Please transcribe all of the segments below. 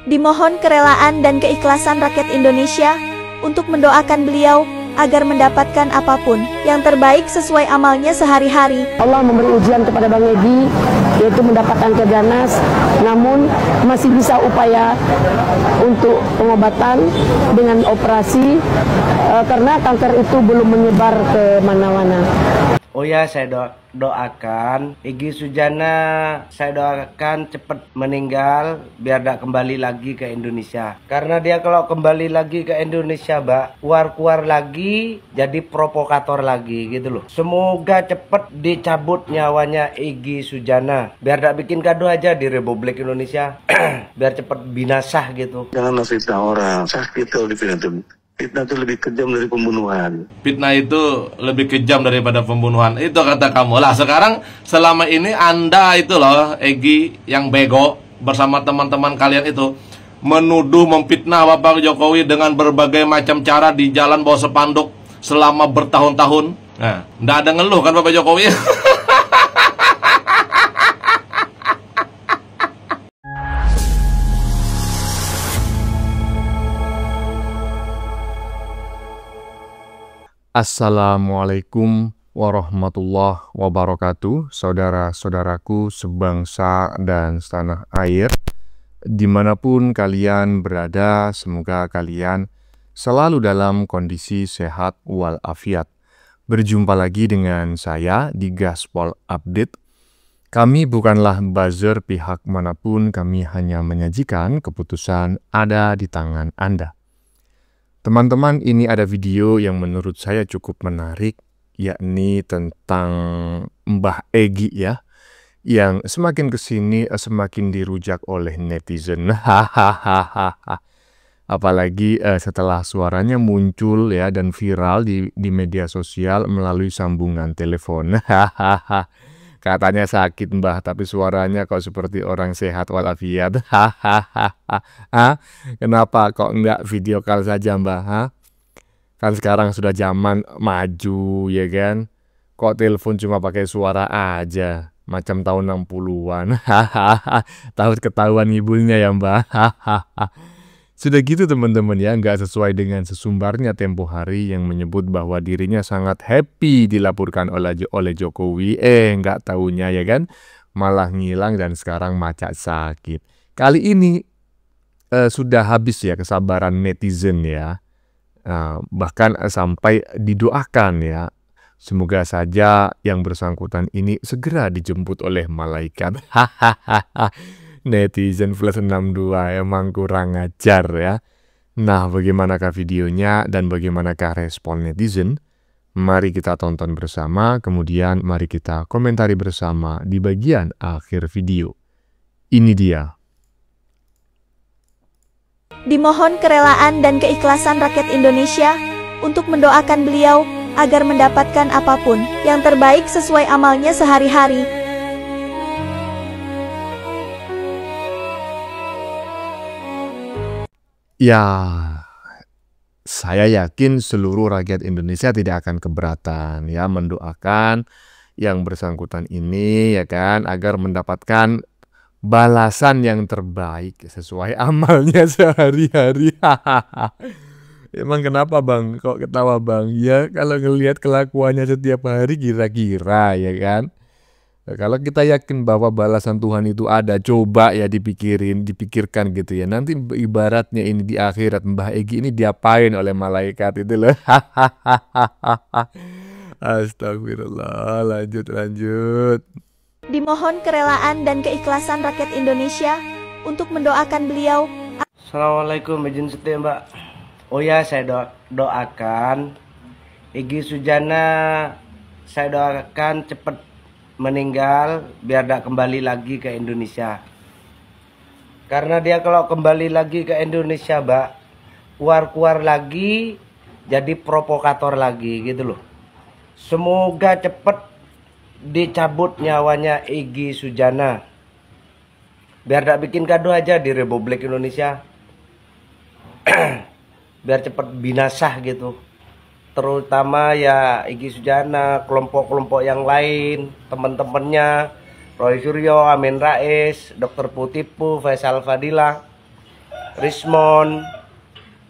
Dimohon kerelaan dan keikhlasan rakyat Indonesia untuk mendoakan beliau agar mendapatkan apapun yang terbaik sesuai amalnya sehari-hari. Allah memberi ujian kepada Bang Egy, yaitu mendapatkan kanker ganas, namun masih bisa upaya untuk pengobatan dengan operasi karena kanker itu belum menyebar ke mana-mana. Oh ya, saya doakan Egy Sujana, saya doakan cepat meninggal biar tidak kembali lagi ke Indonesia. Karena dia kalau kembali lagi ke Indonesia, Mbak, keluar lagi jadi provokator lagi gitu loh. Semoga cepat dicabut nyawanya Egy Sujana biar tidak bikin gaduh aja di Republik Indonesia. Biar cepat binasa gitu. Janganlah fitnah orang, sakit kalau difitnah. Fitnah itu lebih kejam dari pembunuhan. Fitnah itu lebih kejam daripada pembunuhan. Itu kata kamu lah. Sekarang selama ini Anda itu loh, Egy yang bego bersama teman-teman kalian itu menuduh, memfitnah Bapak Jokowi dengan berbagai macam cara di jalan bawa spanduk selama bertahun-tahun. Nah, nggak ada ngeluh kan Bapak Jokowi? Assalamualaikum warahmatullahi wabarakatuh, saudara-saudaraku sebangsa dan setanah air. Dimanapun kalian berada, semoga kalian selalu dalam kondisi sehat walafiat. Berjumpa lagi dengan saya di Gaspol Update. Kami bukanlah buzzer pihak manapun, kami hanya menyajikan keputusan ada di tangan Anda. Teman-teman, ini ada video yang menurut saya cukup menarik, yakni tentang Mbah Egy ya, yang semakin kesini semakin dirujak oleh netizen. Apalagi setelah suaranya muncul ya dan viral di media sosial melalui sambungan telepon. Katanya sakit Mbah, tapi suaranya kok seperti orang sehat walafiat. Kenapa kok enggak video call saja Mbah? Kan sekarang sudah zaman maju ya kan. Kok telepon cuma pakai suara aja, macam tahun 60-an. Tahu ketahuan ibunya ya Mbah. Sudah gitu teman-teman ya, nggak sesuai dengan sesumbarnya Tempo Hari yang menyebut bahwa dirinya sangat happy dilaporkan oleh Jokowi. Nggak taunya ya kan, malah ngilang dan sekarang macak sakit. Kali ini sudah habis ya kesabaran netizen ya. Bahkan sampai didoakan ya. Semoga saja yang bersangkutan ini segera dijemput oleh malaikat. Netizen plus 62 emang kurang ajar ya. Nah, bagaimanakah videonya dan bagaimanakah respon netizen? Mari kita tonton bersama, kemudian mari kita komentari bersama di bagian akhir video. Ini dia. Dimohon kerelaan dan keikhlasan rakyat Indonesia untuk mendoakan beliau agar mendapatkan apapun yang terbaik sesuai amalnya sehari-hari. Ya, saya yakin seluruh rakyat Indonesia tidak akan keberatan ya mendoakan yang bersangkutan ini ya kan agar mendapatkan balasan yang terbaik sesuai amalnya sehari-hari. Emang kenapa Bang? Kok ketawa Bang? Ya kalau ngelihat kelakuannya setiap hari kira-kira ya kan. Nah, kalau kita yakin bahwa balasan Tuhan itu ada, coba ya dipikirkan gitu ya. Nanti ibaratnya ini di akhirat Mbah Egy ini diapain oleh malaikat itu loh. Astagfirullah, lanjut. Dimohon kerelaan dan keikhlasan rakyat Indonesia untuk mendoakan beliau. Assalamualaikum, izin setia Mbak. Oh ya, saya doakan Egy Sujana, saya doakan cepat meninggal biar tidak kembali lagi ke Indonesia. Karena dia kalau kembali lagi ke Indonesia, Mbak, keluar lagi jadi provokator lagi gitu loh. Semoga cepat dicabut nyawanya Egy Sujana biar tidak bikin gaduh aja di Republik Indonesia. Biar cepat binasa gitu. Terutama ya Egy Sujana, kelompok-kelompok yang lain, teman-temannya, Roy Suryo, Amin Rais, Dr. Putipu, Faisal Fadila. Rismond,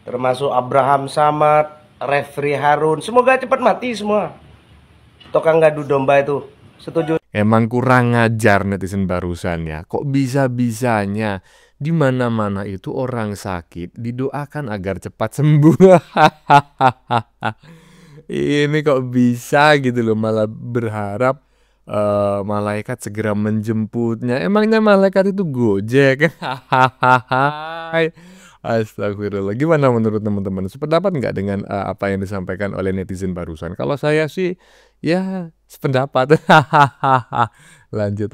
termasuk Abraham Samad, Refri Harun. Semoga cepat mati semua tukang ngadu domba itu. Setuju? Emang kurang ngajar netizen barusan ya. Kok bisa-bisanya di mana-mana itu orang sakit didoakan agar cepat sembuh. Ini kok bisa gitu loh, malah berharap malaikat segera menjemputnya. Emangnya malaikat itu Gojek? Astagfirullah. Gimana menurut teman-teman? Sependapat nggak dengan apa yang disampaikan oleh netizen barusan? Kalau saya sih ya sependapat. Lanjut.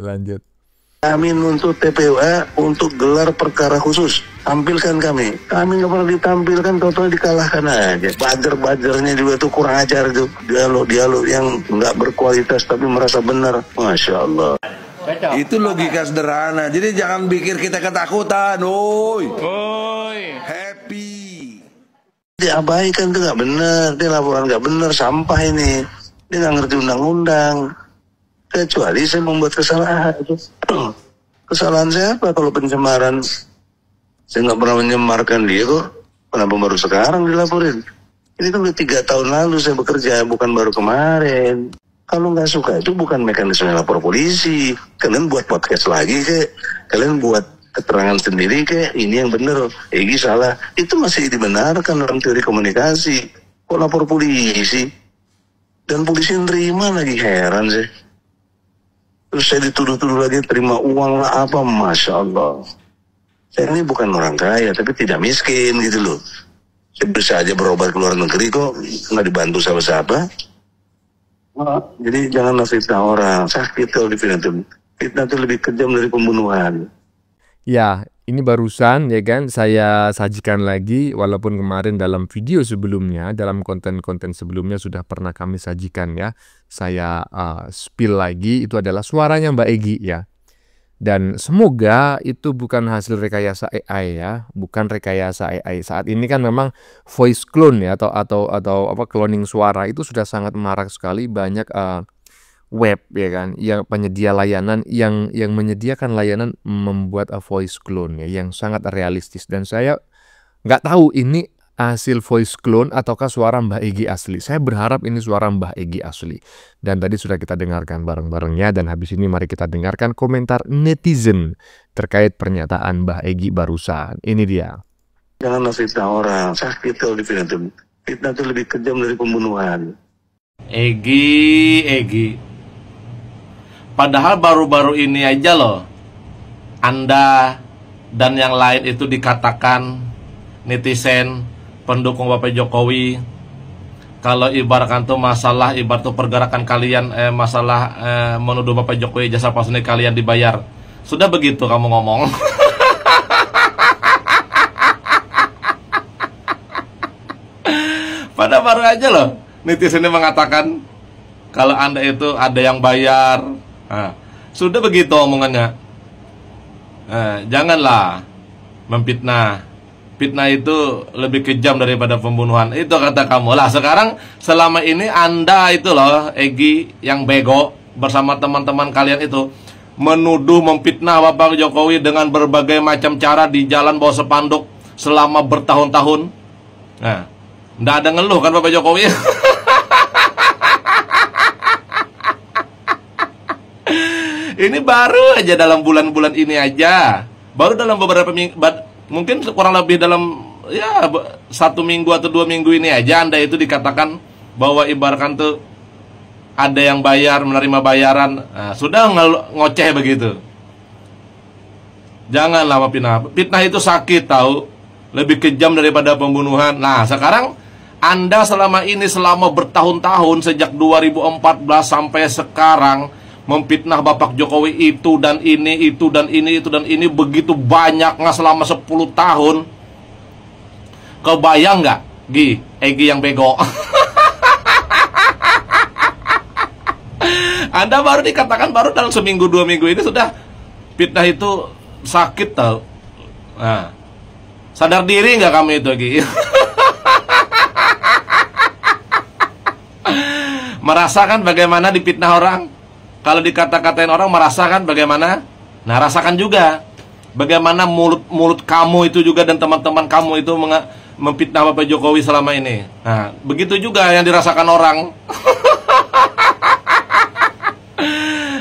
Kami nuntut TPUA untuk gelar perkara khusus. Tampilkan kami. Kami nggak pernah ditampilkan, total dikalahkan aja. Bader-badernya juga tuh kurang ajar tuh. Dialog yang nggak berkualitas tapi merasa benar. Masya Allah. Itu logika sederhana. Jadi jangan pikir kita ketakutan. Happy. Diabaikan tuh nggak benar. Dia laporan nggak benar, sampah ini. Dia nggak ngerti undang-undang. Kecuali saya membuat kesalahan. Kesalahan saya apa kalau pencemaran? Saya nggak pernah menyemarkan dia kok. Kenapa baru sekarang dilaporin? Ini kan udah 3 tahun lalu saya bekerja, bukan baru kemarin. Kalau nggak suka itu bukan mekanisme lapor polisi. Kalian buat podcast lagi kek. Kalian buat keterangan sendiri kek. Ini yang benar. Egi salah. Itu masih dibenarkan dalam teori komunikasi. Kok lapor polisi? Dan polisi nerima lagi, heran sih. Terus saya dituduh-tuduh lagi terima uang lah apa, Masya Allah. Saya ini bukan orang kaya, tapi tidak miskin gitu loh. Saya bisa aja berobat ke luar negeri kok, nggak dibantu siapa-siapa. Jadi janganlah fitnah orang, sakit kalau difitnah itu. Fitnah itu lebih kejam dari pembunuhan. Ya, ini barusan ya kan saya sajikan lagi, walaupun kemarin dalam video sebelumnya, dalam konten-konten sebelumnya sudah pernah kami sajikan ya. Saya spill lagi, itu adalah suaranya Mbak Egi ya. Dan semoga itu bukan hasil rekayasa AI ya, bukan rekayasa AI. Saat ini kan memang voice clone ya atau apa cloning suara itu sudah sangat marak sekali, banyak web ya kan yang penyedia layanan yang menyediakan layanan membuat voice clone ya yang sangat realistis, dan saya nggak tahu ini hasil voice clone ataukah suara Mbak Egi asli. Saya berharap ini suara Mbak Egi asli. Dan tadi sudah kita dengarkan bareng-barengnya, dan habis ini mari kita dengarkan komentar netizen terkait pernyataan Mbak Egi barusan. Ini dia. Janganlah fitnah orang, sakit kalau difitnah itu. Fitnah itu lebih kejam dari pembunuhan. Egi. Padahal baru-baru ini aja loh, Anda dan yang lain itu dikatakan netizen pendukung Bapak Jokowi, kalau ibaratkan tuh masalah ibarat tuh pergerakan kalian masalah menuduh Bapak Jokowi jasa personil kalian dibayar. Sudah begitu kamu ngomong. Pada baru aja loh netizennya mengatakan kalau Anda itu ada yang bayar. Nah, sudah begitu omongannya. Janganlah memfitnah. Fitnah itu lebih kejam daripada pembunuhan. Itu kata kamu. Lah sekarang selama ini Anda itu loh, Egi yang bego bersama teman-teman kalian itu menuduh memfitnah Bapak Jokowi dengan berbagai macam cara di jalan bawa spanduk selama bertahun-tahun. Nah, nggak ada ngeluh kan Bapak Jokowi? Ini baru aja dalam bulan-bulan ini aja. Baru dalam beberapa minggu, mungkin kurang lebih dalam ya 1 minggu atau 2 minggu ini aja Anda itu dikatakan bahwa ibaratkan tuh ada yang bayar, menerima bayaran. Nah, sudah ngoceh begitu. Janganlah fitnah. Fitnah itu sakit tahu, lebih kejam daripada pembunuhan. Nah sekarang Anda selama ini selama bertahun-tahun sejak 2014 sampai sekarang memfitnah Bapak Jokowi itu dan ini, itu dan ini, itu dan ini begitu banyak nggak selama 10 tahun. Kebayang nggak, Egi yang bego? Anda baru dikatakan baru dalam seminggu 2 minggu ini sudah fitnah itu sakit tahu. Nah, sadar diri nggak kamu itu, Egi? Merasakan bagaimana difitnah orang? Kalau dikata-katain orang merasakan bagaimana? Nah rasakan juga. bagaimana mulut kamu itu juga dan teman-teman kamu itu memfitnah Bapak Jokowi selama ini. Nah, begitu juga yang dirasakan orang.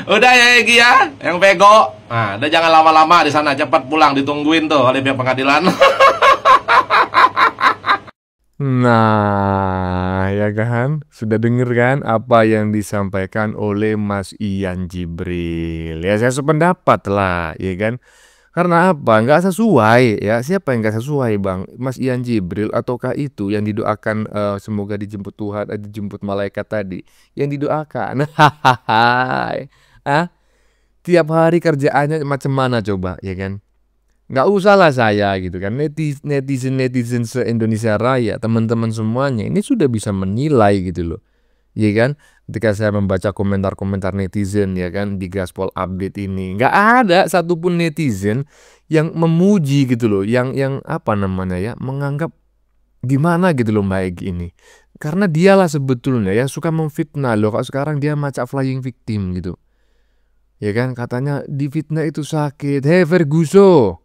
Udah ya Egy ya, yang bego. Nah, udah jangan lama-lama di sana, cepat pulang, ditungguin tuh oleh pihak pengadilan. Nah, ya kan? Sudah denger kan apa yang disampaikan oleh Mas Ian Jibril? Ya saya sependapat lah, ya kan? Karena apa? Nggak sesuai ya. Siapa yang nggak sesuai, Bang? Mas Ian Jibril ataukah itu yang didoakan semoga dijemput Tuhan, dijemput malaikat tadi? Yang didoakan. Tiap hari kerjaannya macam mana coba, ya kan? Nggak usah lah saya gitu kan. Netizen se-Indonesia Raya, teman-teman semuanya ini sudah bisa menilai gitu loh. Ya kan? Ketika saya membaca komentar-komentar netizen ya kan di Gaspol Update ini, nggak ada satupun netizen yang memuji gitu loh, yang apa namanya ya, menganggap gimana gitu loh Mbak Egy ini. Karena dialah sebetulnya ya suka memfitnah loh. Kalau sekarang dia macam flying victim gitu. Ya kan, katanya difitnah itu sakit. Hei Ferguson,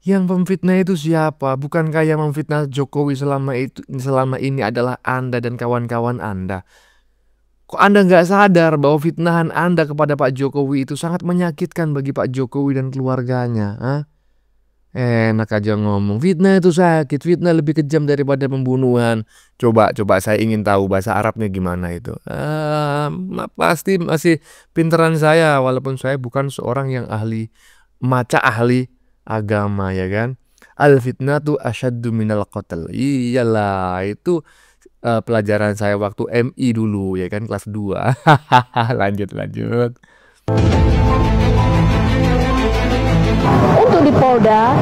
yang memfitnah itu siapa? Bukankah yang memfitnah Jokowi selama ini adalah Anda dan kawan-kawan Anda? Kok Anda nggak sadar bahwa fitnahan Anda kepada Pak Jokowi itu sangat menyakitkan bagi Pak Jokowi dan keluarganya? Enak aja ngomong, fitnah itu sakit, fitnah lebih kejam daripada pembunuhan. Coba saya ingin tahu bahasa Arabnya gimana itu. Pasti masih pinteran saya, walaupun saya bukan seorang yang ahli agama ya kan. Al fitnatu asyaddu minal qatl. Iyalah, itu pelajaran saya waktu MI dulu ya kan, kelas 2. Lanjut. Untuk di Polda,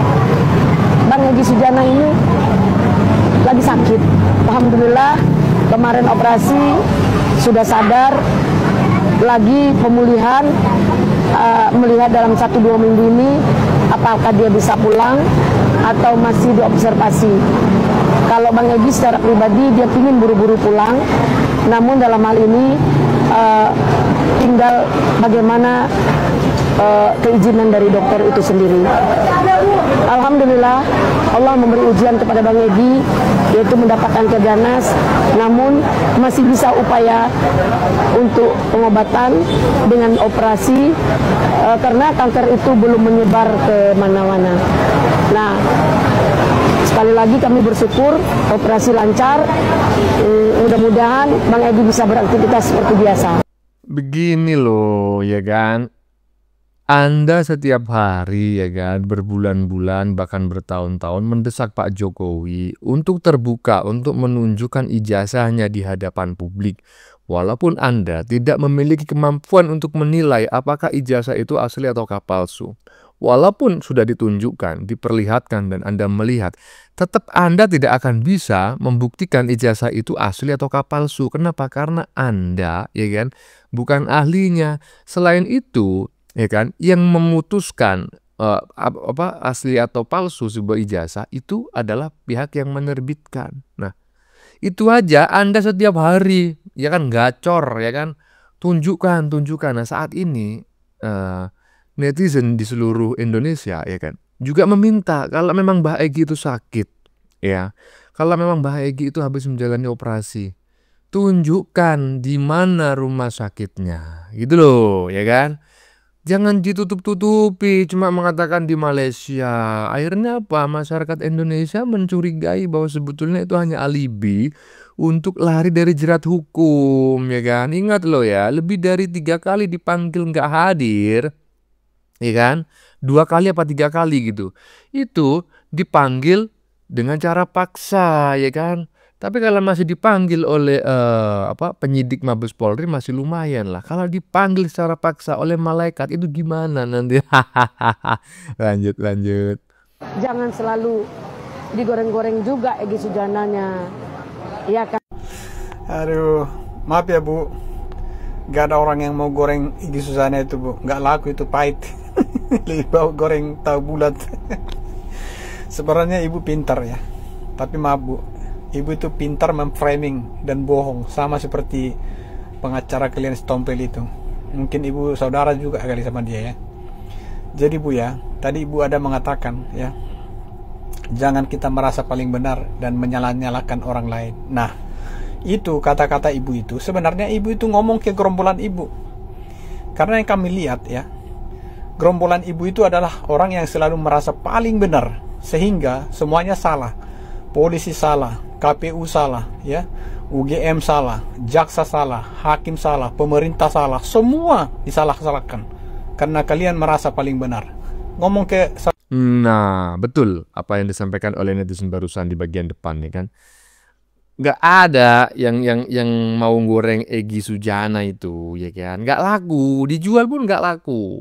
Bang Egy Sujana ini lagi sakit. Alhamdulillah kemarin operasi, sudah sadar, lagi pemulihan. Melihat dalam 1-2 minggu ini apakah dia bisa pulang atau masih diobservasi. Kalau Bang Egy secara pribadi dia ingin buru-buru pulang, namun dalam hal ini tinggal bagaimana keizinan dari dokter itu sendiri. Alhamdulillah Allah memberi ujian kepada Bang Egy, yaitu mendapatkan kanker ganas, namun masih bisa upaya untuk pengobatan dengan operasi karena kanker itu belum menyebar ke mana-mana. Nah, sekali lagi kami bersyukur operasi lancar. Mudah-mudahan Bang Egy bisa beraktivitas seperti biasa. Begini loh ya kan, Anda setiap hari ya kan, berbulan-bulan bahkan bertahun-tahun mendesak Pak Jokowi untuk terbuka, untuk menunjukkan ijazahnya di hadapan publik. Walaupun Anda tidak memiliki kemampuan untuk menilai apakah ijazah itu asli ataukah palsu. Walaupun sudah ditunjukkan, diperlihatkan dan Anda melihat, tetap Anda tidak akan bisa membuktikan ijazah itu asli ataukah palsu. Kenapa? Karena Anda ya kan bukan ahlinya. Selain itu ya kan, yang memutuskan asli atau palsu sebuah ijazah itu adalah pihak yang menerbitkan. Nah, itu aja Anda setiap hari ya kan gacor ya kan, tunjukkan. Nah, saat ini netizen di seluruh Indonesia ya kan juga meminta kalau memang Mbak Egy itu sakit ya, kalau memang Mbak Egy itu habis menjalani operasi, tunjukkan di mana rumah sakitnya gitu loh ya kan. Jangan ditutup-tutupi, cuma mengatakan di Malaysia. Akhirnya apa? Masyarakat Indonesia mencurigai bahwa sebetulnya itu hanya alibi untuk lari dari jerat hukum, ya kan? Ingat loh ya, lebih dari 3 kali dipanggil nggak hadir, ya kan? 2 kali apa 3 kali gitu. Itu dipanggil dengan cara paksa, ya kan? Tapi kalau masih dipanggil oleh penyidik Mabes Polri masih lumayan lah. Kalau dipanggil secara paksa oleh malaikat itu gimana nanti? Lanjut. Jangan selalu digoreng-goreng juga Egy Sujananya, ya kan? Aduh, maaf ya Bu, gak ada orang yang mau goreng Egy Sujana itu Bu, gak laku, itu pahit. Lebih bau goreng tahu bulat. Sebenarnya Ibu pintar ya, tapi maaf Bu, Ibu itu pintar memframing dan bohong, sama seperti pengacara kalian Stompel itu. Mungkin Ibu saudara juga kali sama dia ya. Jadi Bu ya, tadi Ibu ada mengatakan ya, jangan kita merasa paling benar dan menyalah-nyalahkan orang lain. Nah, itu kata-kata Ibu itu sebenarnya Ibu itu ngomong ke gerombolan Ibu. Karena yang kami lihat ya, gerombolan Ibu itu adalah orang yang selalu merasa paling benar, sehingga semuanya salah. Polisi salah, KPU salah, ya, UGM salah, jaksa salah, hakim salah, pemerintah salah, semua disalah-salahkan. Karena kalian merasa paling benar. Ngomong ke... Nah, betul apa yang disampaikan oleh netizen barusan di bagian depan nih kan. Nggak ada yang mau goreng Egy Sujana itu, ya kan. Nggak laku, dijual pun nggak laku.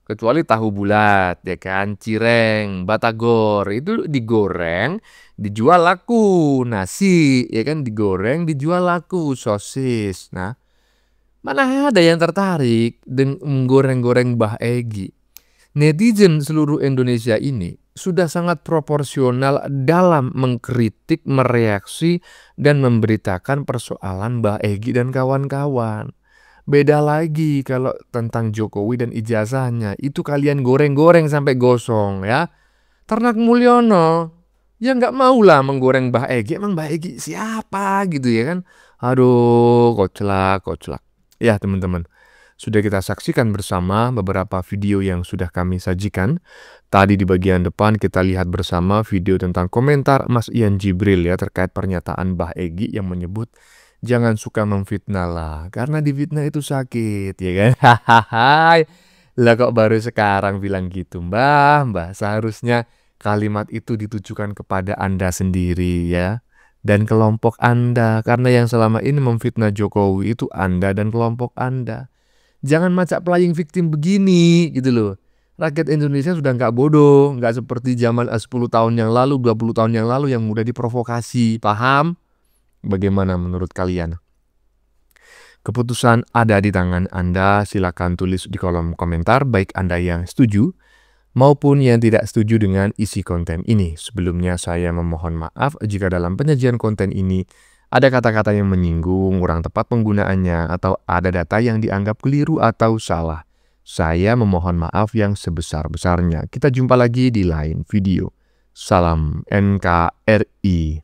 Kecuali tahu bulat, ya kan, cireng, batagor, itu digoreng, dijual laku. Nasi, ya kan, digoreng, dijual laku. Sosis, nah, mana ada yang tertarik dengan menggoreng-goreng Mbah Egy. Netizen seluruh Indonesia ini sudah sangat proporsional dalam mengkritik, mereaksi, dan memberitakan persoalan Mbah Egy dan kawan-kawan. Beda lagi kalau tentang Jokowi dan ijazahnya, itu kalian goreng-goreng sampai gosong ya. Ternak Mulyono, ya nggak maulah menggoreng Mbah Egy. Emang Mbah Egy siapa gitu ya kan? Aduh, koclak. Ya teman-teman, sudah kita saksikan bersama beberapa video yang sudah kami sajikan. Tadi di bagian depan kita lihat bersama video tentang komentar Mas Ian Jibril ya terkait pernyataan Mbah Egy yang menyebut jangan suka memfitnah lah, karena difitnah itu sakit, ya kan? Hahaha. Lah kok baru sekarang bilang gitu, Mbah, seharusnya kalimat itu ditujukan kepada Anda sendiri ya. Dan kelompok Anda, karena yang selama ini memfitnah Jokowi itu Anda dan kelompok Anda. Jangan macam playing victim begini gitu loh. Rakyat Indonesia sudah nggak bodoh, nggak seperti zaman 10 tahun yang lalu, 20 tahun yang lalu yang mudah diprovokasi, paham? Bagaimana menurut kalian? Keputusan ada di tangan Anda, silakan tulis di kolom komentar baik Anda yang setuju maupun yang tidak setuju dengan isi konten ini. Sebelumnya saya memohon maaf jika dalam penyajian konten ini ada kata-kata yang menyinggung, kurang tepat penggunaannya, atau ada data yang dianggap keliru atau salah. Saya memohon maaf yang sebesar-besarnya. Kita jumpa lagi di lain video. Salam NKRI.